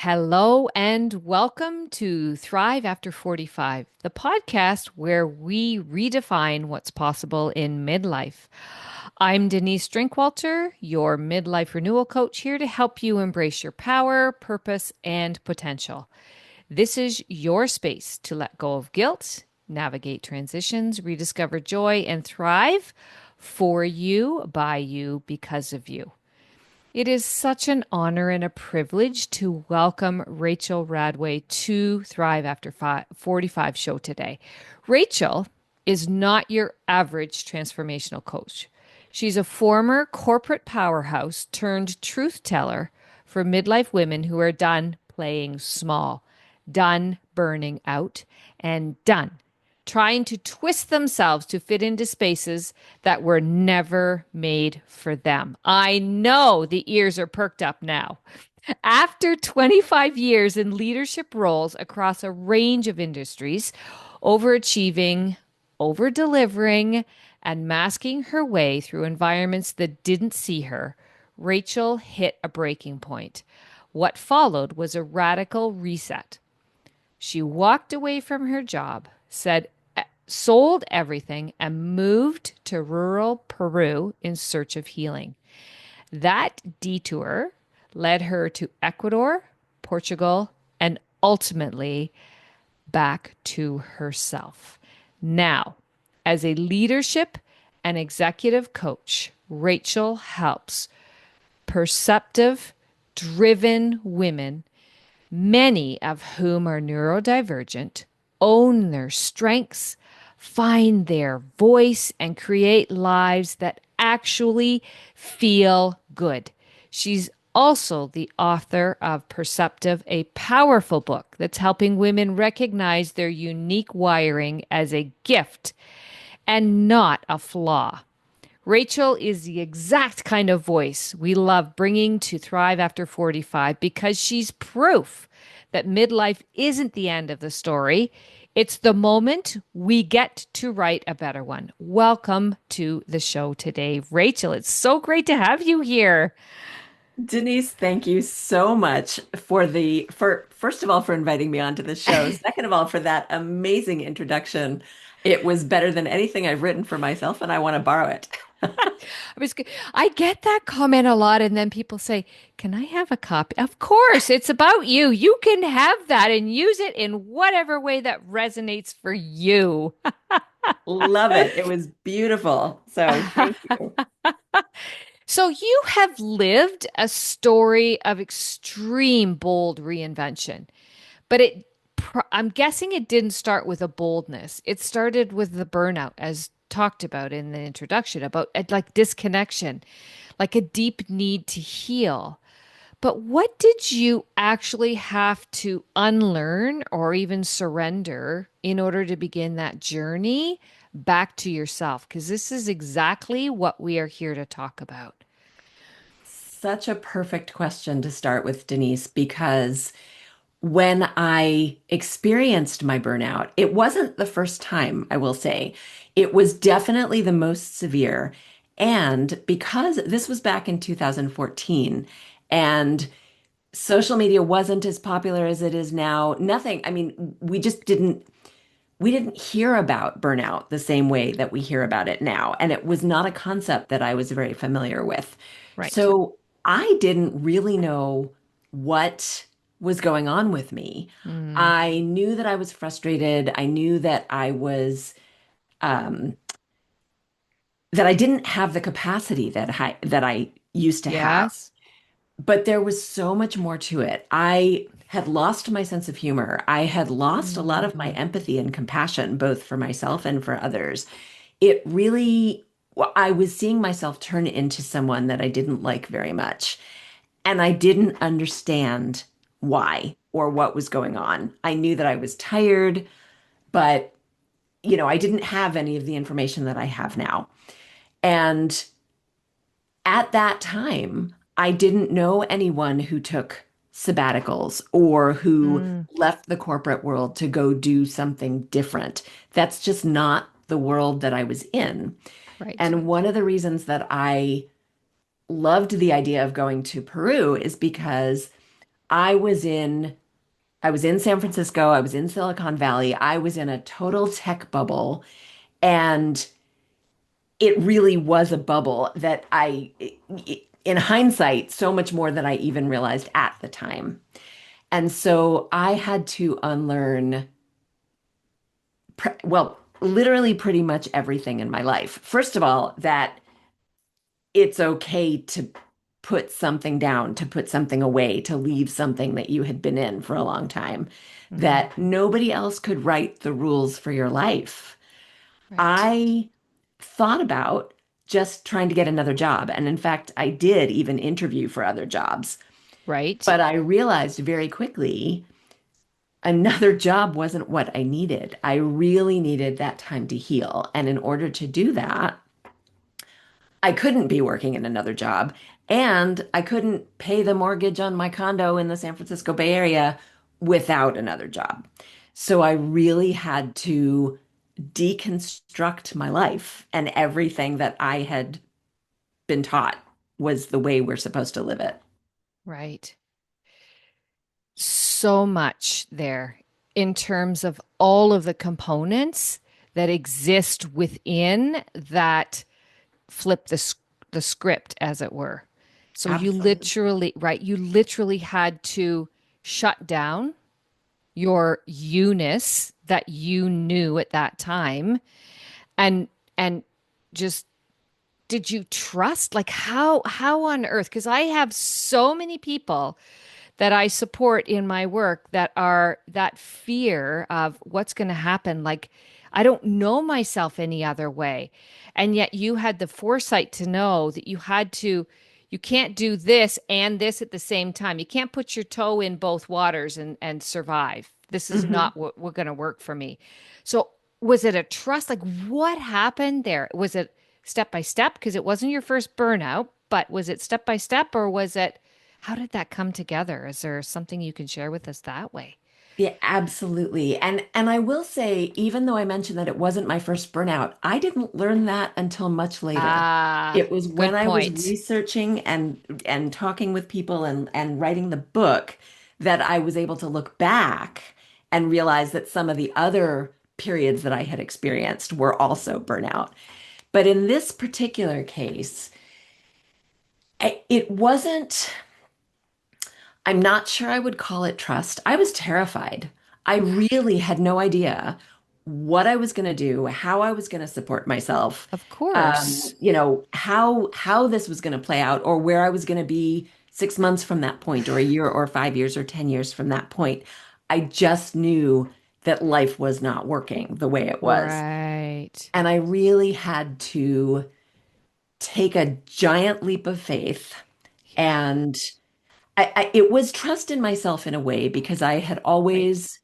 Hello and welcome to Thrive After 45, the podcast where we redefine what's possible in midlife. I'm Denise Drinkwalter, your midlife renewal coach, here to help you embrace your power, purpose, and potential. This is your space to let go of guilt, navigate transitions, rediscover joy, and thrive for you, by you, because of you. It is such an honor and a privilege to welcome Rachel Radway to Thrive After 45 show today. Rachel is not your average transformational coach. She's a former corporate powerhouse turned truth teller for midlife women who are done playing small, done burning out, and done trying to twist themselves to fit into spaces that were never made for them. I know the ears are perked up now. After 25 years in leadership roles across a range of industries, overachieving, over delivering, and masking her way through environments that didn't see her, Rachel hit a breaking point. What followed was a radical reset. She walked away from her job, sold everything, and moved to rural Peru in search of healing. That detour led her to Ecuador, Portugal, and ultimately back to herself. Now, as a leadership and executive coach, Rachel helps perceptive, driven women, many of whom are neurodivergent, own their strengths, find their voice, and create lives that actually feel good. She's also the author of Perceptive, a powerful book that's helping women recognize their unique wiring as a gift and not a flaw. Rachel is the exact kind of voice we love bringing to Thrive After 45 because she's proof that midlife isn't the end of the story. It's the moment we get to write a better one. Welcome to the show today, Rachel. It's so great to have you here. Denise, thank you so much for first of all for inviting me onto the show. Second of all, for that amazing introduction. It was better than anything I've written for myself, and I want to borrow it. I was, I get that comment a lot, and then people say, "Can I have a copy?" Of course, it's about you. You can have that and use it in whatever way that resonates for you. Love it. It was beautiful. So thank you. So you have lived a story of extreme bold reinvention, but I'm guessing it didn't start with a boldness. It started with the burnout, as talked about in the introduction, about like disconnection, like a deep need to heal. But what did you actually have to unlearn or even surrender in order to begin that journey back to yourself? Because this is exactly what we are here to talk about. Such a perfect question to start with, Denise, because when I experienced my burnout, it wasn't the first time, I will say. It was definitely the most severe. And because this was back in 2014 and social media wasn't as popular as it is now, nothing, I mean, we didn't hear about burnout the same way that we hear about it now. And it was not a concept that I was very familiar with. Right. So I didn't really know what was going on with me. Mm, I knew that I was frustrated. I knew that um, that I didn't have the capacity that I used to have. yes. But there was so much more to it. I had lost my sense of humor. I had lost a lot of my Mm, empathy and compassion, both for myself and for others. It really, I was seeing myself turn into someone that I didn't like very much. And I didn't understand why or what was going on. I knew that I was tired, but I didn't have any of the information that I have now. And at that time, I didn't know anyone who took sabbaticals or who mm, left the corporate world to go do something different. That's just not the world that I was in. right. And one of the reasons that I loved the idea of going to Peru is because I was in I was in San Francisco, I was in Silicon Valley, I was in a total tech bubble, and it really was a bubble that in hindsight, so much more than I even realized at the time. And so I had to unlearn, well, literally pretty much everything in my life. First of all, that it's okay to put something down, to put something away, to leave something that you had been in for a long time, Hmm. that nobody else could write the rules for your life. Right. I thought about just trying to get another job. And in fact, I did even interview for other jobs. Right. But I realized very quickly another job wasn't what I needed. I really needed that time to heal. And in order to do that, I couldn't be working in another job. And I couldn't pay the mortgage on my condo in the San Francisco Bay Area without another job. So I really had to deconstruct my life and everything that I had been taught was the way we're supposed to live it. Right. So much there in terms of all of the components that exist within that flip the script, as it were. So you Absolutely. literally, right, you literally had to shut down your you-ness that you knew at that time and and just did you trust like how on earth, because I have so many people that I support in my work that are that fear of what's going to happen. Like, I don't know myself any other way. And yet you had the foresight to know that you can't do this and this at the same time. You can't put your toe in both waters and survive. This is Mhm. not what going to work for me. So, was it a trust? Like, what happened there? Was it step by step? Because it wasn't your first burnout, but was it step by step or was it how did that come together? Is there something you can share with us that way? Yeah, absolutely. And I will say, even though I mentioned that it wasn't my first burnout, I didn't learn that until much later. Ah, It was when good I was point. researching and talking with people and writing the book that I was able to look back and realize that some of the other periods that I had experienced were also burnout. But in this particular case, it wasn't. I'm not sure I would call it trust. I was terrified. I really had no idea what I was going to do, how I was going to support myself, Of course. how this was going to play out, or where I was going to be 6 months from that point, or a year, or 5 years, or 10 years from that point. I just knew that life was not working the way it was. Right. And I really had to take a giant leap of faith Yeah. and it was trust in myself in a way because I had Right. always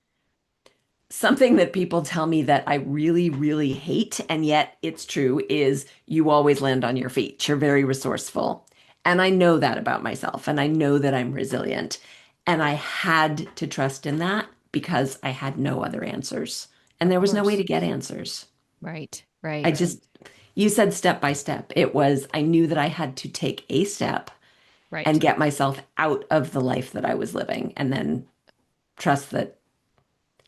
something that people tell me that I really, really hate, and yet it's true, is you always land on your feet. You're very resourceful. And I know that about myself, and I know that I'm resilient. And I had to trust in that because I had no other answers. And Of there was no way to course. get answers. Right. I Right. just, you said step by step. It was, I knew that I had to take a step and Right. get myself out of the life that I was living and then trust that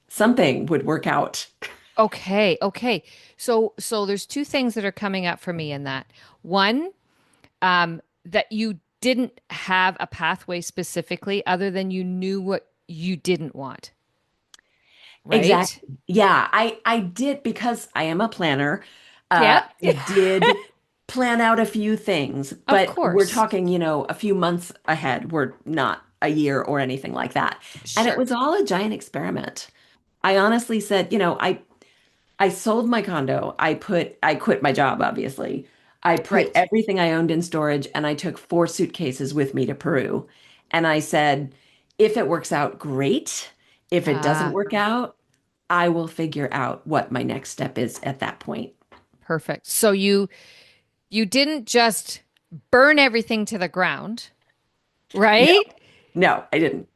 something would work out. Okay. Okay. So there's two things that are coming up for me in that. One, that you didn't have a pathway specifically other than you knew what you didn't want. Right? Exactly. Yeah, I did because I am a planner. Yep. I did plan out a few things, Of but we're course. talking, a few months ahead. We're not a year or anything like that. And it Sure. was all a giant experiment. I honestly said, I sold my condo. I quit my job, obviously. I put Right. everything I owned in storage and I took 4 suitcases with me to Peru. And I said, if it works out, great. If it doesn't Ah, work out, I will figure out what my next step is at that point. perfect. So you didn't just burn everything to the ground, No, right? no, I didn't.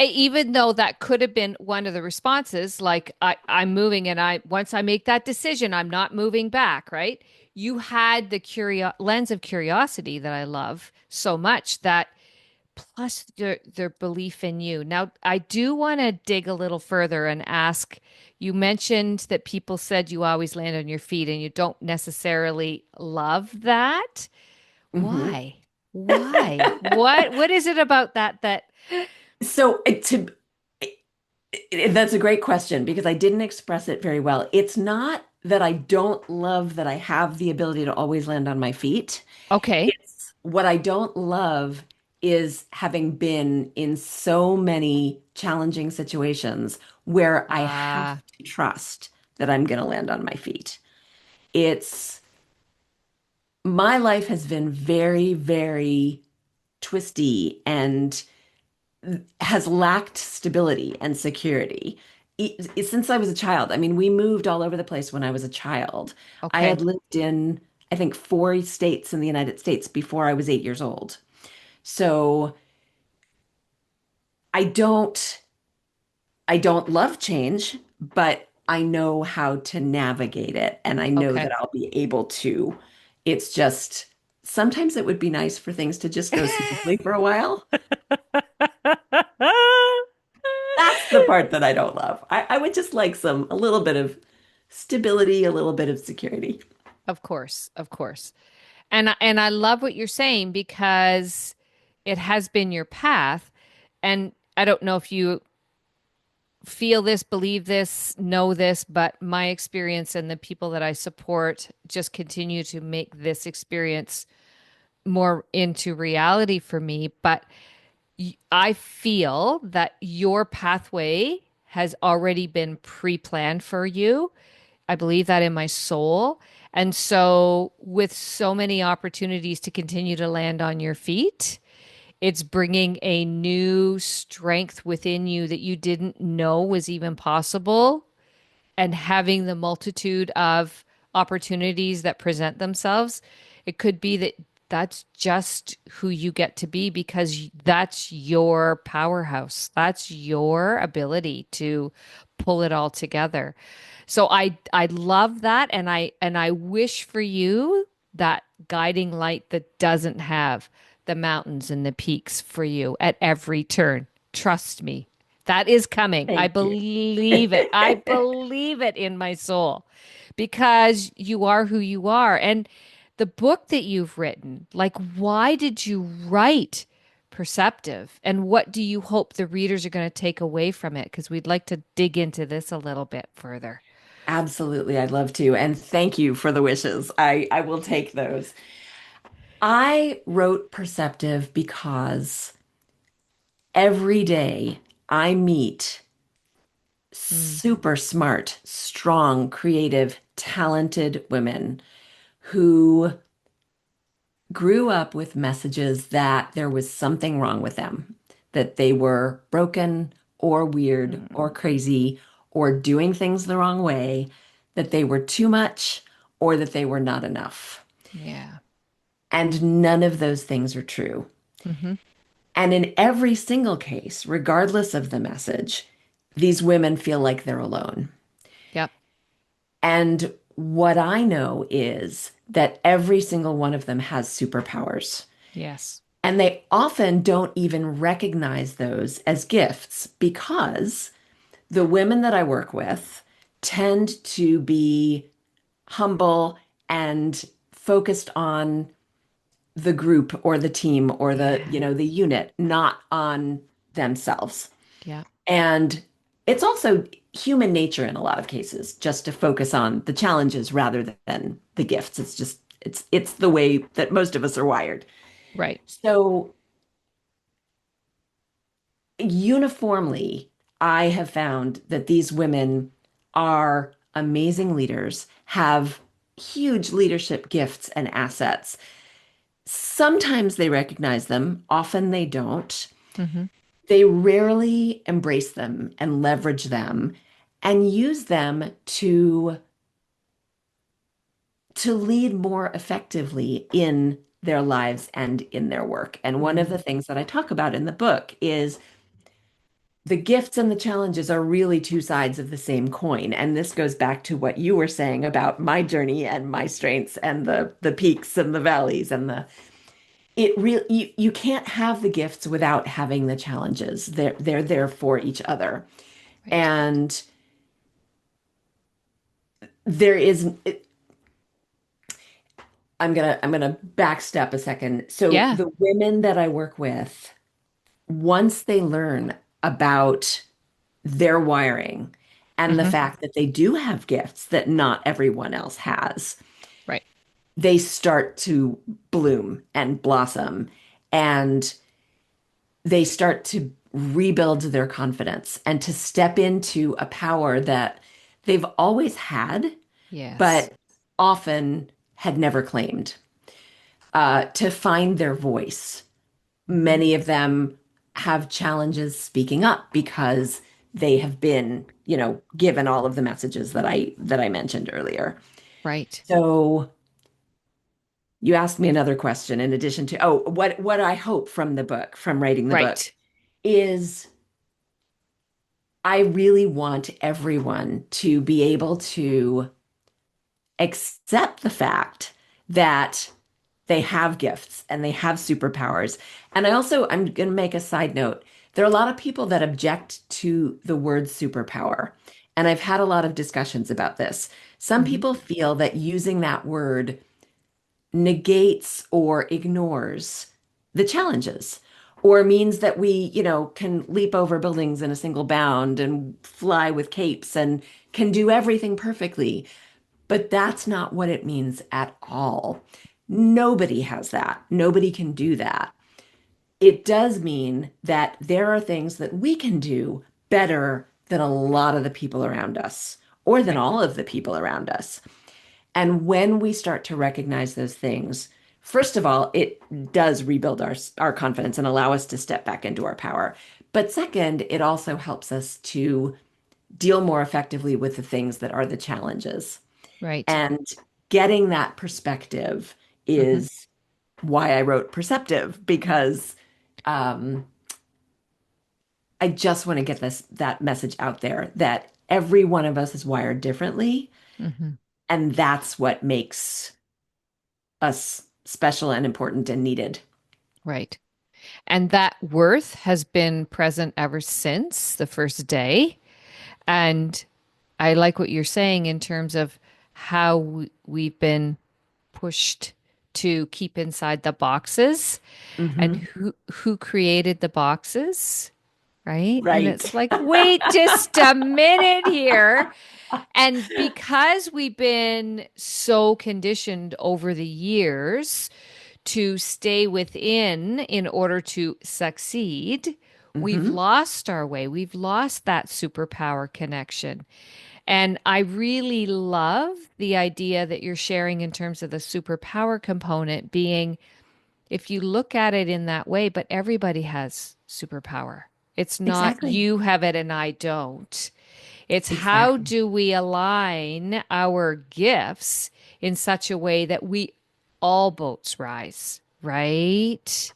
Even though that could have been one of the responses, like I'm moving and I once I make that decision, I'm not moving back, right? You had the curio lens of curiosity that I love so much that plus their belief in you. Now, I do want to dig a little further and ask, you mentioned that people said you always land on your feet and you don't necessarily love that. Mhm. Why? Why? What is it about that? So that's a great question because I didn't express it very well. It's not that I don't love that I have the ability to always land on my feet. Okay. It's what I don't love is having been in so many challenging situations where I have Ah, to trust that I'm going to land on my feet. It's My life has been very, very twisty and has lacked stability and security. Since I was a child, I mean, we moved all over the place when I was a child. I had okay. lived in, I think, 4 states in the United States before I was 8 years old. So I don't, I don't love change, but I know how to navigate it, and I know Okay. that I'll be able to. It's just sometimes it would be nice for things to just go smoothly for a while. That's the part that I don't love. I would just like a little bit of stability, a little bit of security. Of course, of course. And I love what you're saying because it has been your path. And I don't know if you feel this, believe this, know this, but my experience and the people that I support just continue to make this experience more into reality for me. But I feel that your pathway has already been pre-planned for you. I believe that in my soul. And so, with so many opportunities to continue to land on your feet, it's bringing a new strength within you that you didn't know was even possible, and having the multitude of opportunities that present themselves. It could be that that's just who you get to be because that's your powerhouse. That's your ability to pull it all together. So I love that, and I wish for you that guiding light that doesn't have the mountains and the peaks for you at every turn. Trust me. That is coming. I Thank you. believe it. I believe it in my soul because you are who you are. And the book that you've written, like, why did you write Perceptive? And what do you hope the readers are going to take away from it? Because we'd like to dig into this a little bit further. Absolutely, I'd love to. And thank you for the wishes. I will take those. I wrote Perceptive because every day I meet Mm, super smart, strong, creative, talented women who grew up with messages that there was something wrong with them, that they were broken or weird or mm, crazy or doing things the wrong way, that they were too much or that they were not enough. yeah. And none of those things are true. Hmm. And in every single case, regardless of the message, these women feel like they're alone. Yep. And what I know is that every single one of them has superpowers. Yes. And they often don't even recognize those as gifts because the women that I work with tend to be humble and focused on the group or the team or Yeah. the unit, not on themselves. Yeah. And it's also human nature in a lot of cases just to focus on the challenges rather than the gifts. It's the way that most of us are wired. Right. So uniformly, I have found that these women are amazing leaders, have huge leadership gifts and assets. Sometimes they recognize them, often they don't. Hmm. They rarely embrace them and leverage them and use them to lead more effectively in their lives and in their work. And one of the Mm. things that I talk about in the book is the gifts and the challenges are really two sides of the same coin. And this goes back to what you were saying about my journey and my strengths and the peaks and the valleys and the You can't have the gifts without having the challenges. They're there for each other. Right. And there is I'm gonna backstep a second. So Yeah. the women that I work with, once they learn about their wiring and the Hmm. fact that they do have gifts that not everyone else has, Right. they start to bloom and blossom, and they start to rebuild their confidence and to step into a power that they've always had, Yes. but often had never claimed, to find their voice. Hmm. Many of them have challenges speaking up because they have been, given all of the messages that I mentioned earlier. Right. So you asked me another question in addition to, what I hope from the book, from writing the book, Right. is I really want everyone to be able to accept the fact that they have gifts and they have superpowers. And I'm going to make a side note. There are a lot of people that object to the word superpower. And I've had a lot of discussions about this. Some Hmm. people feel that using that word negates or ignores the challenges, or means that we, can leap over buildings in a single bound and fly with capes and can do everything perfectly. But that's not what it means at all. Nobody has that. Nobody can do that. It does mean that there are things that we can do better than a lot of the people around us, or than Right. all of the people around us. And when we start to recognize those things, first of all, it does rebuild our confidence and allow us to step back into our power. But second, it also helps us to deal more effectively with the things that are the challenges. Right. And getting that perspective Hmm. is why I wrote Perceptive, because um, I just want to get that message out there that every one of us is wired differently, Hmm. and that's what makes us special and important and needed. Right. And that worth has been present ever since the first day. And I like what you're saying in terms of how we've been pushed to keep inside the boxes and Hmm. who created the boxes, right? And Right. it's like, wait just a minute here. And because we've been so conditioned over the years to stay within in order to succeed, we've Hmm. lost our way. We've lost that superpower connection. And I really love the idea that you're sharing in terms of the superpower component being, if you look at it in that way, but everybody has superpower. It's not Exactly. you have it and I don't. It's how Exactly. do we align our gifts in such a way that we all boats rise, right?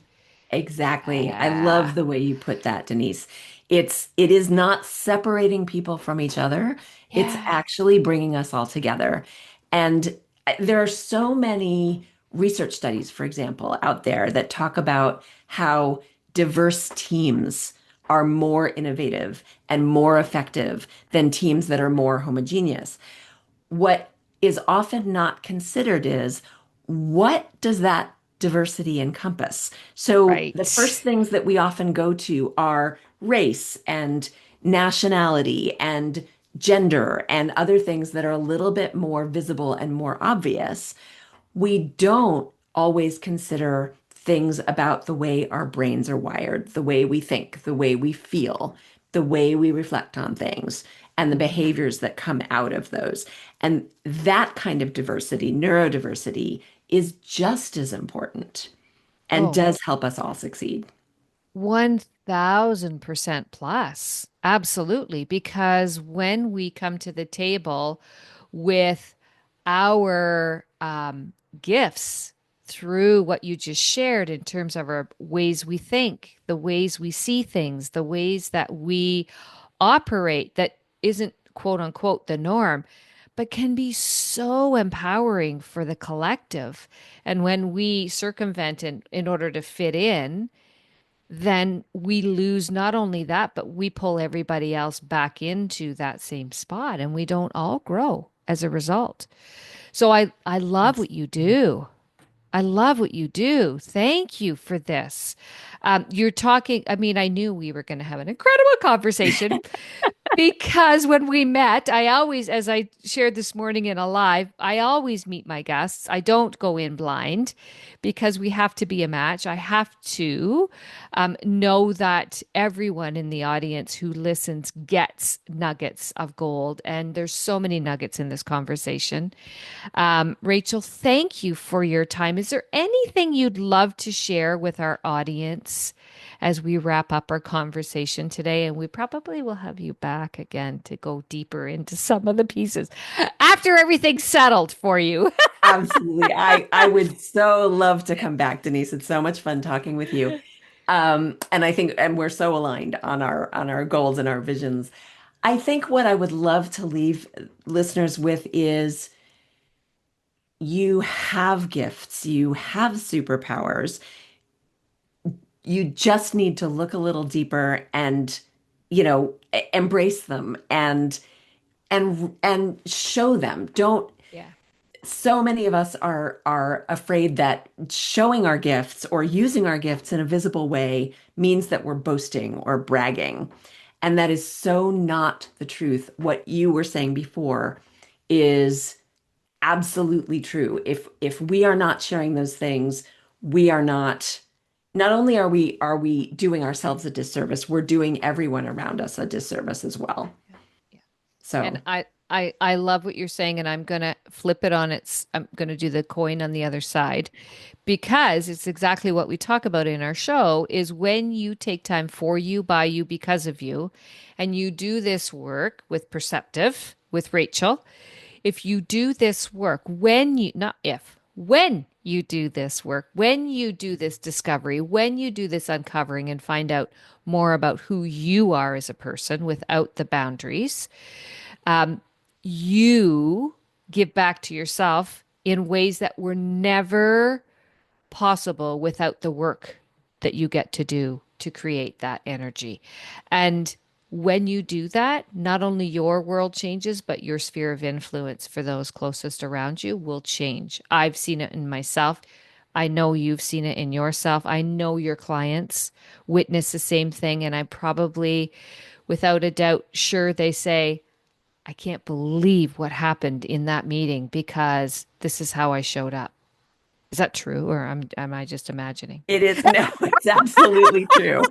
Exactly. I Ah, love the way you put that, Denise. It is not separating people from each other. It's yeah, actually bringing us all together. And there are so many research studies, for example, out there that talk about how diverse teams are more innovative and more effective than teams that are more homogeneous. What is often not considered is, what does that diversity encompass? So the right. first things that we often go to are race and nationality and gender and other things that are a little bit more visible and more obvious. We don't always consider things about the way our brains are wired, the way we think, the way we feel, the way we reflect on things, and the Mhm. behaviors that come out of those. And that kind of diversity, neurodiversity, is just as important and Oh, does help us all succeed. 1000% plus. Absolutely. Because when we come to the table with our gifts through what you just shared in terms of our ways we think, the ways we see things, the ways that we operate that isn't quote unquote the norm, but can be so empowering for the collective. And when we circumvent in order to fit in, then we lose not only that, but we pull everybody else back into that same spot and we don't all grow as a result. So I love what you do. I love what you do. Thank you for this. You're talking, I mean, I knew we were going to have an incredible conversation because when we met, I always, as I shared this morning in a live, I always meet my guests. I don't go in blind because we have to be a match. I have to know that everyone in the audience who listens gets nuggets of gold. And there's so many nuggets in this conversation. Rachel, thank you for your time. Is there anything you'd love to share with our audience as we wrap up our conversation today? And we probably will have you back again to go deeper into some of the pieces after everything's settled for you. Absolutely. I would so love to come back, Denise. It's so much fun talking with you. And I think, and we're so aligned on our goals and our visions. I think what I would love to leave listeners with is you have gifts, you have superpowers. You just need to look a little deeper and, embrace them and show them. Don't Yeah. So many of us are afraid that showing our gifts or using our gifts in a visible way means that we're boasting or bragging. And that is so not the truth. What you were saying before is absolutely true. If we are not sharing those things, we are not only are we doing ourselves a disservice, we're doing everyone around us a disservice as well. Yeah. And So I love what you're saying, and I'm gonna flip it on its, I'm gonna do the coin on the other side because it's exactly what we talk about in our show is when you take time for you, by you, because of you, and you do this work with Perceptive, with Rachel. If you do this work, when you, not if, when you do this work, when you do this discovery, when you do this uncovering and find out more about who you are as a person without the boundaries, you give back to yourself in ways that were never possible without the work that you get to do to create that energy. And when you do that, not only your world changes, but your sphere of influence for those closest around you will change. I've seen it in myself. I know you've seen it in yourself. I know your clients witness the same thing. And I'm probably, without a doubt, sure they say, I can't believe what happened in that meeting because this is how I showed up. Is that true, or am I just imagining? it is, no, it's absolutely true.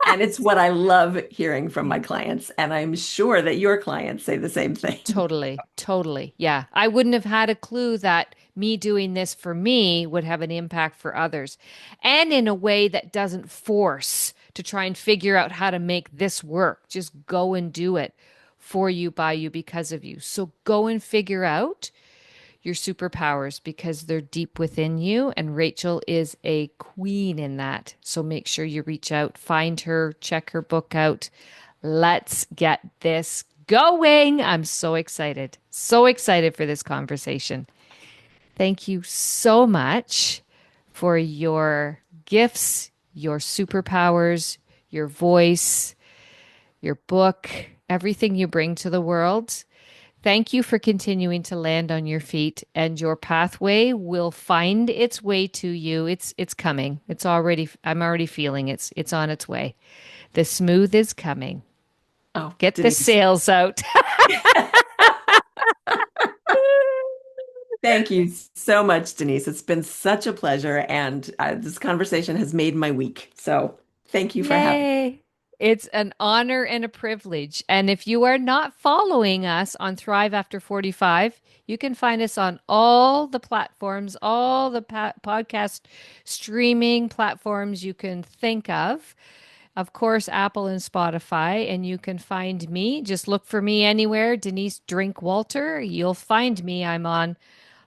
And it's what I love hearing from Yeah. my clients. And I'm sure that your clients say the same thing. Totally, totally. Yeah. I wouldn't have had a clue that me doing this for me would have an impact for others. And in a way that doesn't force to try and figure out how to make this work. Just go and do it for you, by you, because of you. So go and figure out your superpowers because they're deep within you. And Rachel is a queen in that. So make sure you reach out, find her, check her book out. Let's get this going. I'm so excited. So excited for this conversation. Thank you so much for your gifts, your superpowers, your voice, your book, everything you bring to the world. Thank you for continuing to land on your feet, and your pathway will find its way to you. It's coming. It's already, I'm already feeling it's on its way. The smooth is coming. Oh, Get the Denise, sails out. thank you so much, Denise. It's been such a pleasure. And this conversation has made my week. So thank you for having me. Yay. It's an honor and a privilege. And if you are not following us on Thrive After 45, you can find us on all the platforms, all the podcast streaming platforms you can think of. Of course, Apple and Spotify. And you can find me. Just look for me anywhere, Denise Drinkwalter. You'll find me. I'm on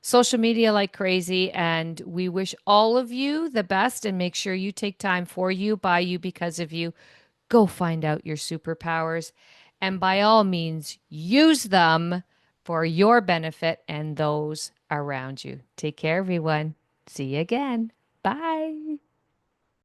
social media like crazy. And we wish all of you the best and make sure you take time for you, by you, because of you. Go find out your superpowers and by all means use them for your benefit and those around you. Take care, everyone. See you again. Bye.